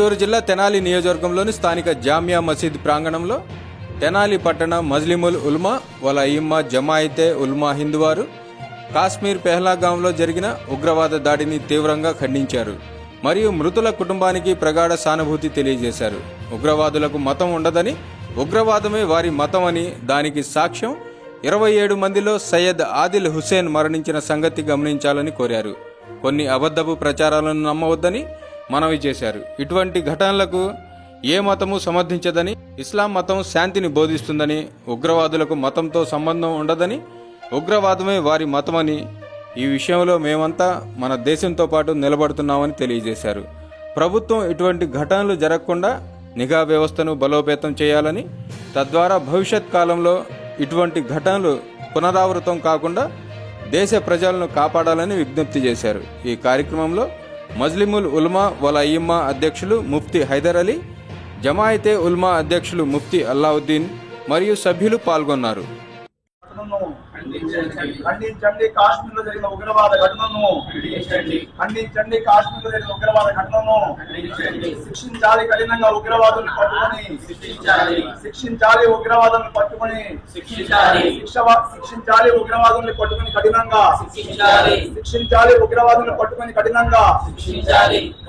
గుంటూరు జిల్లా తెనాలి నియోజకవర్గంలోని స్థానిక జామియా మసీద్ ప్రాంగణంలో తెనాలి పట్టణ మజ్లిముల్ ఉల్మా వల అయిమ్మా జమాయితే ఉల్మా హిందువారు కాశ్మీర్ పెహలాగాంలో జరిగిన ఉగ్రవాద దాడిని తీవ్రంగా ఖండించారు మరియు మృతుల కుటుంబానికి ప్రగాఢ సానుభూతి తెలియజేశారు. ఉగ్రవాదులకు మతం ఉండదని, ఉగ్రవాదమే వారి మతం అని, దానికి సాక్ష్యం 27 మందిలో సయ్యద్ ఆదిల్ హుసేన్ మరణించిన సంగతి గమనించాలని కోరారు. కొన్ని అబద్ధపు ప్రచారాలను నమ్మవద్దని మనవి చేశారు. ఇటువంటి ఘటనలకు ఏ మతము సమర్థించదని, ఇస్లాం మతం శాంతిని బోధిస్తుందని, ఉగ్రవాదులకు మతంతో సంబంధం ఉండదని, ఉగ్రవాదమే వారి మతమని, ఈ విషయంలో మేమంతా మన దేశంతో పాటు నిలబడుతున్నామని తెలియజేశారు. ప్రభుత్వం ఇటువంటి ఘటనలు జరగకుండా నిఘా వ్యవస్థను బలోపేతం చేయాలని, తద్వారా భవిష్యత్ కాలంలో ఇటువంటి ఘటనలు పునరావృతం కాకుండా దేశ ప్రజలను కాపాడాలని విజ్ఞప్తి చేశారు. ఈ కార్యక్రమంలో మజ్లిముల్ ఉల్మా వల అయిమ్మా అధ్యక్షులు ముఫ్తీ హైదర్ అలీ, జమాయితే ఉల్మా అధ్యక్షులు ముఫ్తీ అల్లావుద్దీన్ మరియు సభ్యులు పాల్గొన్నారు. ఖండించండి కాశ్మీర్లో జరిగిన ఉగ్రవాద ఘటనను, ఖండించండి కాశ్మీర్లో జరిగిన ఉగ్రవాద ఘటనను, శిక్షించాలి కఠినంగా ఉగ్రవాదులను పట్టుకొని, శిక్షించాలి ఉగ్రవాదులను పట్టుకొని, శిక్షించాలి ఉగ్రవాదులను పట్టుకొని కఠినంగా, శిక్షించాలి ఉగ్రవాదులను పట్టుకొని కఠినంగా,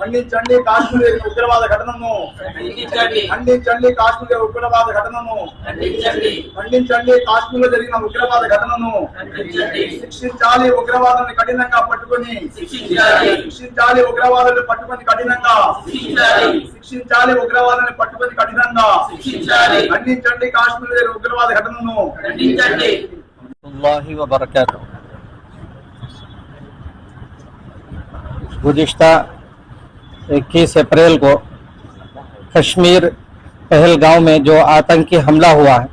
ఖండించండి కాశ్మీర్ జరిగిన ఉగ్రవాద ఘటనను, ఖండించండి కాశ్మీర్ ఉగ్రవాద ఘటనను, ఖండించండి కాశ్మీర్లో జరిగిన ఉగ్రవాద ఘటనను, శిక్షించాలి ఉగ్రవాదులను కఠినంగా పట్టుకొని, శిక్షించాలి ఉగ్రవాదులను పట్టుకొని కఠినంగా, శిక్షించాలి ఉగ్రవాదులను పట్టుకొని కఠినంగా, ఖండించండి కాశ్మీర్ ఉగ్రవాద ఘటనను. गुज़िश्ता 21 अप्रैल को कश्मीर पहलगांव में जो आतंकी हमला हुआ है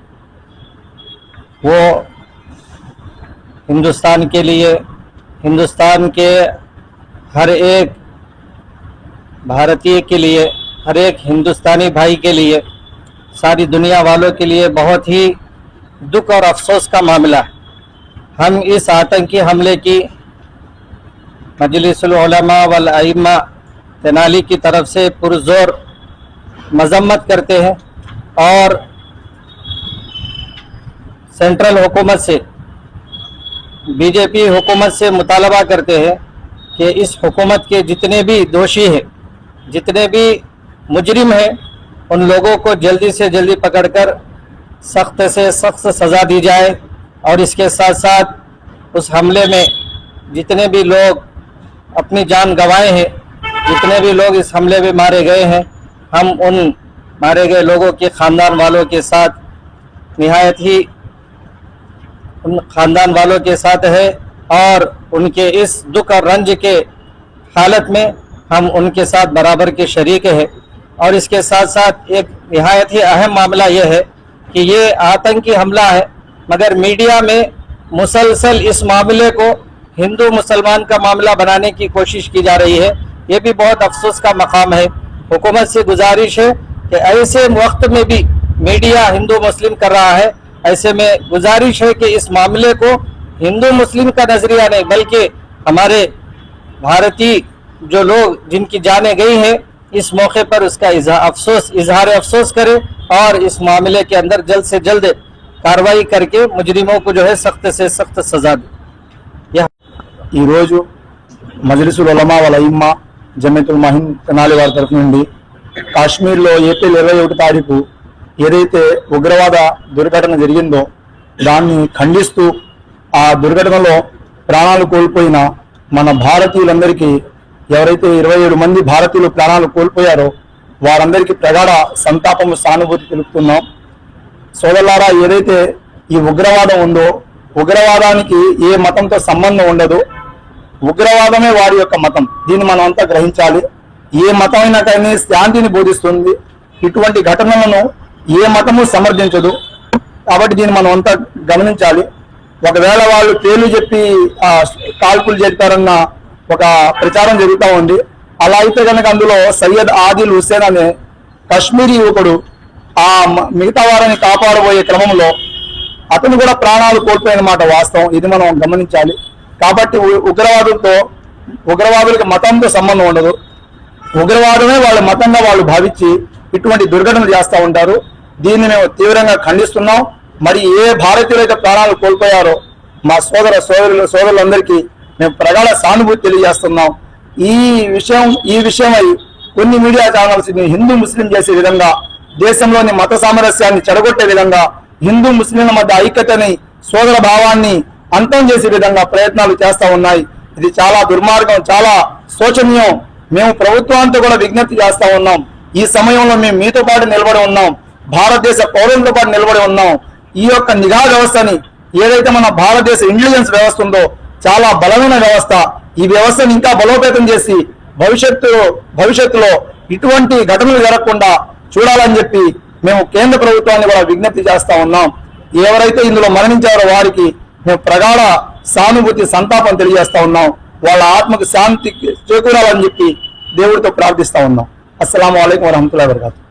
वो हिंदुस्तान के लिए, हिंदुस्तान के हर एक भारतीय के लिए, हर एक हिंदुस्तानी भाई के लिए, सारी दुनिया वालों के लिए बहुत ही दुख और अफसोस का मामला है। हम इस आतंकी हमले की मजलिसुल उलमा वल अइम्मा तेनाली की तरफ से पुरजोर मजम्मत करते हैं और सेंट्रल हुकूमत से, बीजेपी हुकूमत से मुतालबा करते हैं कि इस हुकूमत के जितने भी दोषी हैं, जितने भी मुजरिम हैं, उन लोगों को जल्दी से जल्दी पकड़कर सख्त से सख्त सज़ा दी जाए और इसके साथ साथ उस हमले में जितने भी लोग अपनी जान गंवाए हैं, जितने भी लोग इस हमले में मारे गए हैं, हम उन मारे गए लोगों के ख़ानदान वालों के साथ निहायत ही उन ख़ानदान वालों के साथ है और उनके इस दुख और रंज के हालत में हम उनके साथ बराबर के शरीक हैं। और इसके साथ साथ एक निहायत ही अहम मामला यह है कि ये आतंकी हमला है, मगर मीडिया में मुसलसल इस मामले को हिंदू मुसलमान का मामला बनाने की कोशिश की जा रही है। ये भी बहुत अफसोस का मकाम है। हुकूमत से गुजारिश है कि ऐसे वक्त में भी मीडिया हिंदू मुस्लिम कर रहा है, ऐसे में गुजारिश है कि इस मामले को हिंदू मुस्लिम का नजरिया नहीं बल्कि हमारे भारतीय जो लोग जिनकी जानें गई हैं, इस मौके पर उसका इजहार अफसोस करे और इस मामले के अंदर जल्द से जल्द कार्रवाई करके मुजरिमों को जो है सख्त से सख्त सजा दे। ఈ రోజు మజ్లిసుల్ ఉలమా వల్ అయిమ్మా జమియతుల్ హింద్ తెనాలి వారి తరఫు నుండి కాశ్మీర్లో ఏప్రిల్ 21 తారీఖు ఏదైతే ఉగ్రవాద దుర్ఘటన జరిగిందో దాన్ని ఖండిస్తూ ఆ దుర్ఘటనలో ప్రాణాలు కోల్పోయిన మన భారతీయులందరికీ, ఎవరైతే 27 మంది భారతీయులు ప్రాణాలు కోల్పోయారో వారందరికీ ప్రగాఢ సంతాపము, సానుభూతి తెలుపుతున్నాం. సోదరులారా, ఏదైతే ఈ ఉగ్రవాదం ఉందో ఉగ్రవాదానికి ఏ మతంతో సంబంధం ఉండదు, ఉగ్రవాదమే వారి యొక్క మతం. దీన్ని మనం అంతా గ్రహించాలి. ఏ మతం అయినా కానీ శాంతిని బోధిస్తుంది. ఇటువంటి ఘటనలను ఏ మతము సమర్థించదు. కాబట్టి దీన్ని మనం అంతా గమనించాలి. ఒకవేళ వాళ్ళు పేర్లు చెప్పి కాల్పులు జరిపారన్న ఒక ప్రచారం జరుగుతూ ఉంది. అలా అయితే కనుక అందులో సయ్యద్ ఆదిల్ హుసేన్ అనే కశ్మీరీ యువకుడు ఆ మిగతా వారిని కాపాడబోయే క్రమంలో అతను కూడా ప్రాణాలు కోల్పోయిన మాట వాస్తవం. ఇది మనం గమనించాలి. కాబట్టి ఉగ్రవాదులకి మతంతో సంబంధం ఉండదు. ఉగ్రవాదమే వాళ్ళ మతంగా వాళ్ళు భావించి ఇటువంటి దుర్ఘటనలు చేస్తూ ఉంటారు. దీన్ని మేము తీవ్రంగా ఖండిస్తున్నాం. మరి ఏ భారతీయులైతే ప్రాణాలు కోల్పోయారో మా సోదరులందరికీ మేము ప్రగాఢ సానుభూతి తెలియజేస్తున్నాం. ఈ విషయమై కొన్ని మీడియా ఛానల్స్ హిందూ ముస్లిం చేసే విధంగా, దేశంలోని మత సామరస్యాన్ని చెడగొట్టే విధంగా, హిందూ ముస్లింల మధ్య ఐక్యతని, సోదర భావాన్ని అంతం చేసే విధంగా ప్రయత్నాలు చేస్తూ ఉన్నాయి. ఇది చాలా దుర్మార్గం, చాలా శోచనీయం. మేము ప్రభుత్వాంతో కూడా విజ్ఞప్తి చేస్తా ఉన్నాం. ఈ సమయంలో మేము మీతో పాటు నిలబడి ఉన్నాం, భారతదేశ పౌరులతో పాటు నిలబడి ఉన్నాం. ఈ యొక్క నిఘా వ్యవస్థని, ఏదైతే మన భారతదేశ ఇంటెలిజెన్స్ వ్యవస్థ ఉందో చాలా బలమైన వ్యవస్థ, ఈ వ్యవస్థను ఇంకా బలోపేతం చేసి భవిష్యత్తులో ఇటువంటి ఘటనలు జరగకుండా చూడాలని చెప్పి మేము కేంద్ర ప్రభుత్వాన్ని కూడా విజ్ఞప్తి చేస్తా ఉన్నాం. ఎవరైతే ఇందులో మరణించారో వారికి మేము ప్రగాఢ సానుభూతి, సంతాపం తెలియజేస్తా ఉన్నాం. వాళ్ళ ఆత్మకు శాంతి చేకూరాలని చెప్పి దేవుడితో ప్రార్థిస్తా ఉన్నాం. అస్సలాము అలైకుం వరహమతుల్లాహి వబరకాతుహు.